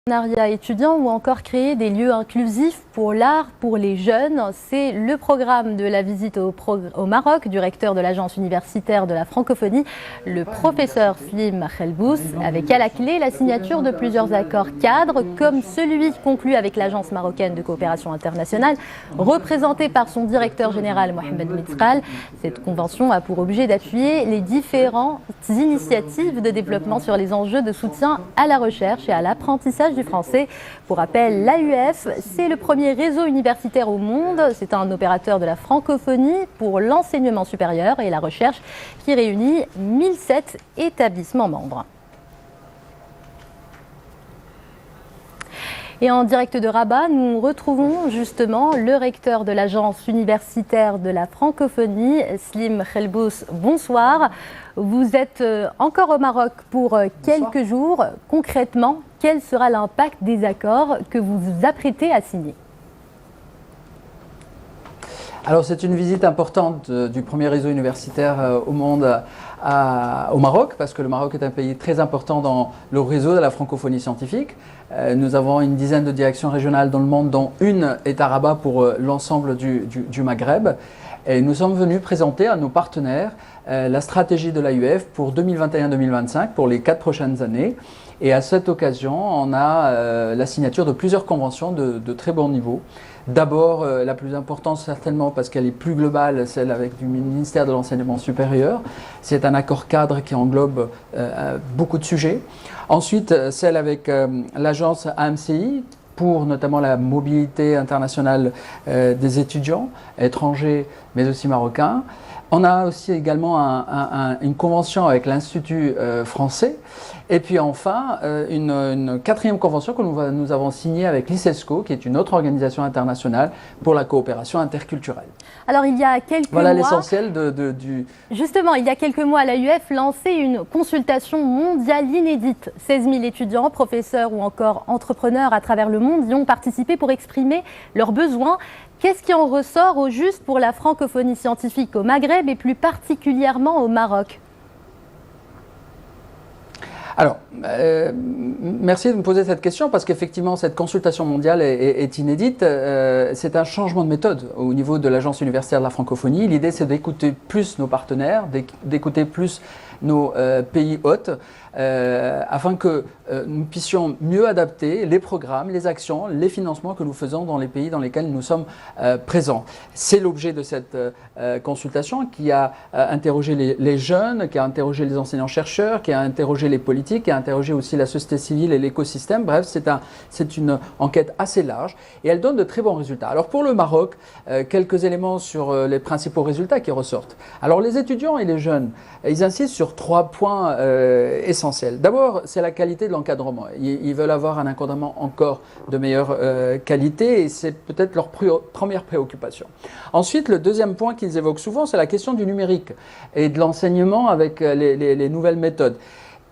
Partenariat étudiant ou encore créer des lieux inclusifs pour l'art pour les jeunes. C'est le programme de la visite au Maroc du recteur de l'agence universitaire de la francophonie, le professeur Slim Khelbous, avec à la clé la signature de plusieurs accords cadres, comme celui conclu avec l'agence marocaine de coopération internationale, représentée par son directeur général Mohamed Mitsral. Cette convention a pour objet d'appuyer les différentes initiatives de développement sur les enjeux de soutien à la recherche et à l'apprentissage du français. Pour rappel, l'AUF, c'est le premier réseau universitaire au monde. C'est un opérateur de la francophonie pour l'enseignement supérieur et la recherche qui réunit 1007 établissements membres. Et en direct de Rabat, nous retrouvons justement le recteur de l'agence universitaire de la francophonie, Slim Khelbous. Bonsoir. Vous êtes encore au Maroc pour quelques jours. Concrètement, quel sera l'impact des accords que vous vous apprêtez à signer ? Alors c'est une visite importante du premier réseau universitaire au monde au Maroc, parce que le Maroc est un pays très important dans le réseau de la francophonie scientifique. Nous avons une dizaine de directions régionales dans le monde, dont une est à Rabat pour l'ensemble du Maghreb. Et nous sommes venus présenter à nos partenaires la stratégie de l'AUF pour 2021-2025, pour les 4 prochaines années. Et à cette occasion, on a la signature de plusieurs conventions de très bon niveau. D'abord, la plus importante certainement parce qu'elle est plus globale, celle avec du ministère de l'Enseignement supérieur. C'est un accord cadre qui englobe beaucoup de sujets. Ensuite, celle avec l'agence AMCI pour notamment la mobilité internationale des étudiants étrangers mais aussi marocains. On a aussi également une convention avec l'Institut français. Et puis enfin, une quatrième convention que nous avons signée avec l'ICESCO, qui est une autre organisation internationale pour la coopération interculturelle. Alors il y a quelques voilà mois… Voilà l'essentiel du… Justement, il y a quelques mois, l'AUF lançait une consultation mondiale inédite. 16 000 étudiants, professeurs ou encore entrepreneurs à travers le monde y ont participé pour exprimer leurs besoins. Qu'est-ce qui en ressort au juste pour la francophonie scientifique au Maghreb et plus particulièrement au Maroc ? Alors, merci de me poser cette question parce qu'effectivement, cette consultation mondiale est inédite. C'est un changement de méthode au niveau de l'agence universitaire de la francophonie. L'idée, c'est d'écouter plus nos partenaires, d'écouter plus nos pays hôtes, afin que nous puissions mieux adapter les programmes, les actions, les financements que nous faisons dans les pays dans lesquels nous sommes présents. C'est l'objet de cette consultation qui a interrogé les jeunes, qui a interrogé les enseignants-chercheurs, qui a interrogé les politiques, qui a interrogé aussi la société civile et l'écosystème. Bref, c'est une enquête assez large et elle donne de très bons résultats. Alors pour le Maroc, quelques éléments sur les principaux résultats qui ressortent. Alors les étudiants et les jeunes, ils insistent sur 3 points essentiels. D'abord, c'est la qualité de l'encadrement. Ils veulent avoir un encadrement encore de meilleure qualité et c'est peut-être leur première préoccupation. Ensuite, le deuxième point qu'ils évoquent souvent, c'est la question du numérique et de l'enseignement avec les nouvelles méthodes.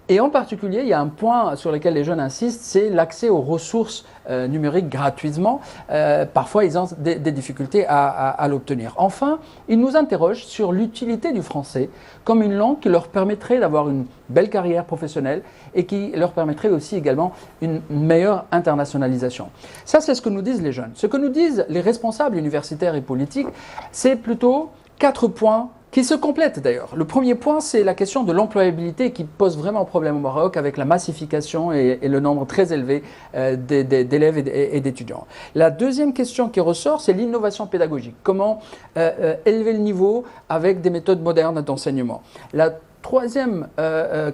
Et en particulier, il y a un point sur lequel les jeunes insistent, c'est l'accès aux ressources numériques gratuitement. Parfois, ils ont des difficultés à l'obtenir. Enfin, ils nous interrogent sur l'utilité du français comme une langue qui leur permettrait d'avoir une belle carrière professionnelle et qui leur permettrait aussi également une meilleure internationalisation. Ça, c'est ce que nous disent les jeunes. Ce que nous disent les responsables universitaires et politiques, c'est plutôt 4 points qui se complètent d'ailleurs. Le premier point, c'est la question de l'employabilité qui pose vraiment problème au Maroc avec la massification et le nombre très élevé d'élèves et d'étudiants. La deuxième question qui ressort, c'est l'innovation pédagogique. Comment élever le niveau avec des méthodes modernes d'enseignement. La troisième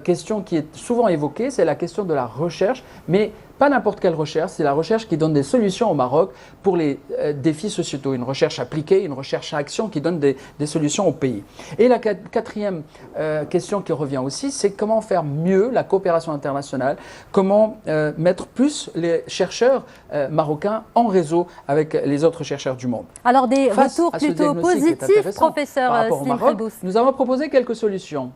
question qui est souvent évoquée, c'est la question de la recherche, mais pas n'importe quelle recherche, c'est la recherche qui donne des solutions au Maroc pour les défis sociétaux, une recherche appliquée, une recherche à action qui donne des solutions au pays. Et la quatrième question qui revient aussi, c'est comment faire mieux la coopération internationale, comment mettre plus les chercheurs marocains en réseau avec les autres chercheurs du monde. Alors des retours plutôt positifs, professeur Slim Khelbous. Nous avons proposé quelques solutions.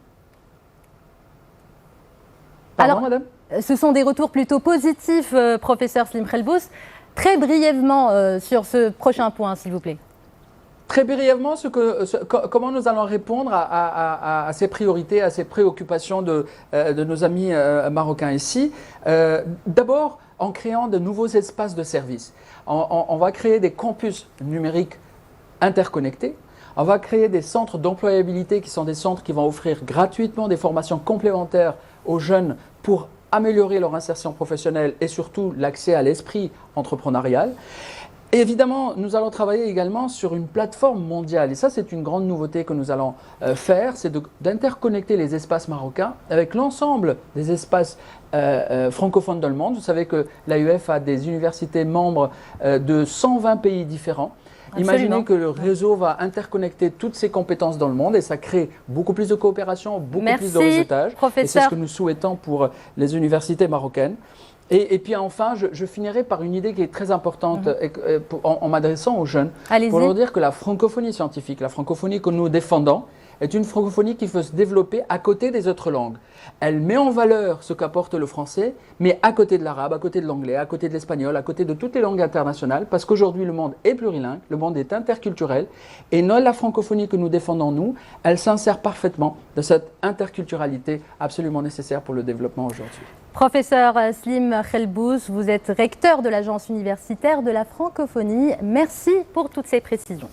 Pardon, alors, madame ? Ce sont des retours plutôt positifs, professeur Slim Khelbous. Très brièvement sur ce prochain point, s'il vous plaît. Très brièvement, comment nous allons répondre à ces priorités, à ces préoccupations de nos amis marocains ici. D'abord, en créant de nouveaux espaces de services. On va créer des campus numériques interconnectés. On va créer des centres d'employabilité qui sont des centres qui vont offrir gratuitement des formations complémentaires aux jeunes pour améliorer leur insertion professionnelle et surtout l'accès à l'esprit entrepreneurial. Et évidemment, nous allons travailler également sur une plateforme mondiale. Et ça, c'est une grande nouveauté que nous allons faire, c'est d'interconnecter les espaces marocains avec l'ensemble des espaces francophones dans le monde. Vous savez que l'AUF a des universités membres de 120 pays différents. Absolument. Imaginez que le réseau va interconnecter toutes ces compétences dans le monde et ça crée beaucoup plus de coopération, beaucoup plus de réseautage. Professeur. Et c'est ce que nous souhaitons pour les universités marocaines. Et puis enfin, je finirai par une idée qui est très importante en m'adressant aux jeunes, pour leur dire que la francophonie scientifique, la francophonie que nous défendons, est une francophonie qui veut se développer à côté des autres langues. Elle met en valeur ce qu'apporte le français, mais à côté de l'arabe, à côté de l'anglais, à côté de l'espagnol, à côté de toutes les langues internationales, parce qu'aujourd'hui le monde est plurilingue, le monde est interculturel, et non, la francophonie que nous défendons, nous, elle s'insère parfaitement de cette interculturalité absolument nécessaire pour le développement aujourd'hui. Professeur Slim Khelbouz, vous êtes recteur de l'Agence universitaire de la francophonie. Merci pour toutes ces précisions.